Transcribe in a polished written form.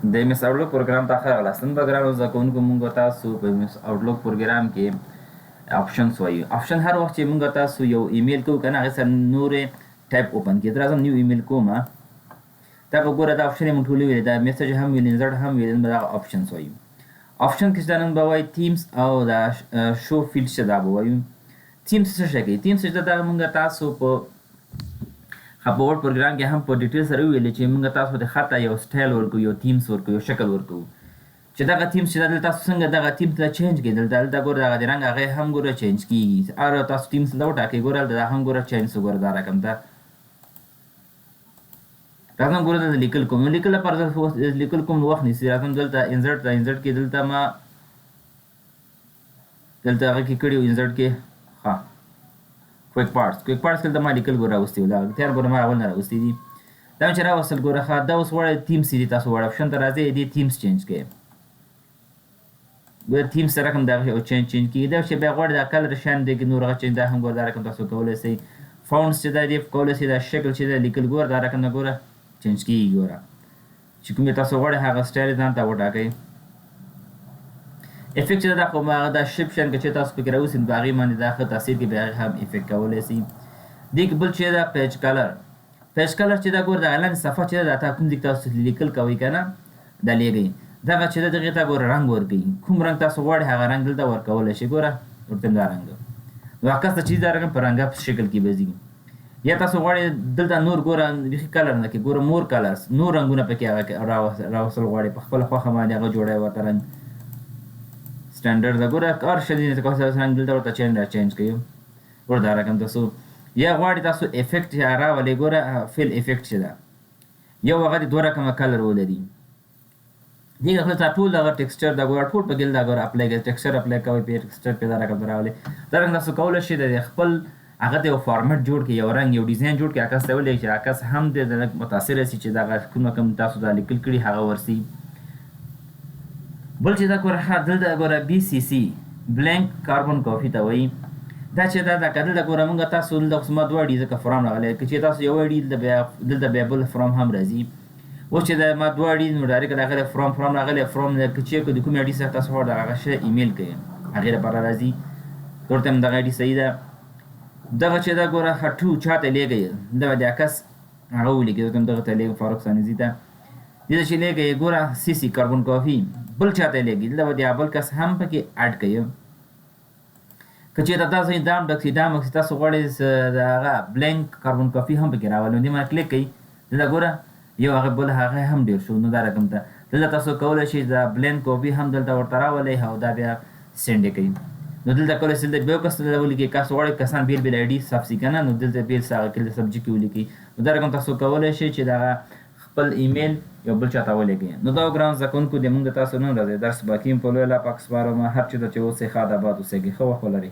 د MS Outlook پروګرام ته ښه راغلاست. نن به ګرانو زده کوونکو مونږ تاسو په MS Outlook پروګرام کې آپشنز وایو. آپشن هر وخت چې مونږ تاسو یو ایمیل کوو که نه هغې سره نورې ټایپ اوپن کړي. راځم نیو ایمیل کوم. دا به ګوره دا آپشن یې مونږ ټولې ویلې، دا میسج هم ویلې، انزرټ هم ویلې. نن به دغه آپشنز وایو. آپشن کې چې دا نن به وایي تیمز او دا شو فیلډ چې دا به وایو. تیمز څه شی کوي؟ تیمز چې دا مونږ تاسو په په ورډ پروګرام کې هم په ډیټیل سره ویلې چې موږ تاسو د خطه یو سټایل ورکوو، یو تیمز ورکوو، یو شکل ورکوو. چې دغه تیمز چې دلته تاسو څنګه دغه تیم ته چینج کړئ. دلته ګوره دغه د رنګ هغې هم ګوره چینج کېږي. هر تاسو تیمز ته وټاکئ ګوره دا هم ګوره چینج شو. ګوره دا رقم ته راځم ګوره دلته لیکل کوم. نو لیکل لپاره لیکل کوم وخت نیسي. راځم دلته انزرټ ته انزرټ کې دلته ما دلته هغه کې کړي وو انزرټ کې کویک پارټس کې دلته ما لیکل ګوره راوستي وو. دا تیار ګوره ما اول نه راوستي دي. دا چې راوستل ګوره دا اوس وړه تیمز دي. تاسو وړه آپشن ته راځئ دې تیمز چینج کړئ. ګوره تیمز سره رقم دا چینج کېږي. دا چې بیا غواړئ دا کلر شان دی نور هغه چینج دا هم ګوره دا رقم تاسو کولی شئ. فاونټس چې دا دی کولی شئ دا شکل چې دا لیکل ګوره دا رقم نه ګوره چینج کېږي. ګوره چې کوم تاسو غواړئ هغه سټایل ځان ته وټاکئ. افیکټ چې دا خو دا شپ شان که چې تاسو پکې راوسئ په هغې باندې دا ښه تاثیر کوي، بیا هم افیکټ کولی شئ. دې کې بل چې دا پیج کلر چې دا ګوره د اعلان صفحه چې دا تا کوم ځای تاسو لیکل کوئ که نه دا لیږئ. دغه چې دا دغې ته ګوره رنګ ورکوي. کوم رنګ تاسو غواړئ هغه رنګ دلته ورکولی شئ. ګوره ورته دا رنګ نو عکس ته چې دا رنګ په رنګه شکل کې به ځي. یا تاسو غواړئ دلته نور ګوره بیخي کلر نه کې ګوره مور کلرز نور رنګونه پکې هغه راوستل غواړئ په خپله خوښه باندې هغه جوړئ ورته رنګ سټنډرډ ده. ګوره هر شی دی رنګ دلته ورته چینج کوي. ګوره دا رقم تاسو یا غواړئ تاسو افیکټ راولئ. ګوره فیل افیکټ چې ده یو هغه د دوه رقمه کلر ولري. دې دا ټول دغه ټیکسچر دا ګوره ټول پکې دا ګوره اپلای کوئ. ټیکسچر اپلای کوئ په ټیکسچر کې دا رقم راولئ. دا رنګ تاسو کولی شئ د خپل هغه ته یو فارمټ جوړ کړئ، یو رنګ یو ډیزاین جوړ کړئ. عکس ته ولیکئ چې عکس هم د متاثره شي چې دغه کوم تاسو دا لیکل کړي هغه ورسي. بل چې دا ګوره دلته ګوره BCC بلینک کاربن کافي ته وایي. دا چې دا دلته ګوره موږ تاسو دلته اوس ما دوه ځکه فرام راغلی که چې تاسو یو دلته بیا بل فرام هم راځي. اوس چې دا ما دوه نو ډایرکټ راغلی فرام راغلی. فرام که چیرې د کوم اډي سره تاسو غواړئ هغه شی ایمیل کوئ هغې لپاره راځي. ورته هم دغه اډي صحیح ده. دغه چې دا ګوره هټو چاته لیږئ دغه د عکس هغه ولیکئ. دلته هم دغه ته لیږم فاروق ثانیزي ته. دلته چې لیږئ ګوره CC کاربن کافي بل چاته لیږي. دلته د بل کس هم پکې اډ کوي. که چېرته تاسو دا هم ډک شي دا مقصد تاسو غواړئ د هغه بلینک کاربن کافي هم پکې راولئ. نو دې باندې کلیک کوئ. دلته ګوره یو هغه بل هغه هم ډېر شو. نو دا رقم ته دلته تاسو کولی شئ دا بلینک کافي هم دلته ورته راولئ او دا بیا سینډ یې کوئ. نو دلته کولی شئ دلته بیا یو کس دلته ولیکئ. کس غواړئ کسان بیل بیل آیډي ثبت شي که نه نو دلته بیل هغه کې سبجیکټ کې ولیکئ. نو دا رقم تاسو کولی شئ چې دغه خپل ایمیل یو بل چاته ولیکئ. نو دا ګران زده کوونکو د مونږ د تاسو نن ورځې درس باقي په لوی الله پاک سپارم. هر چېرته چې اوسئ ښاد آباد اوسئ. ښه وخت ولرئ.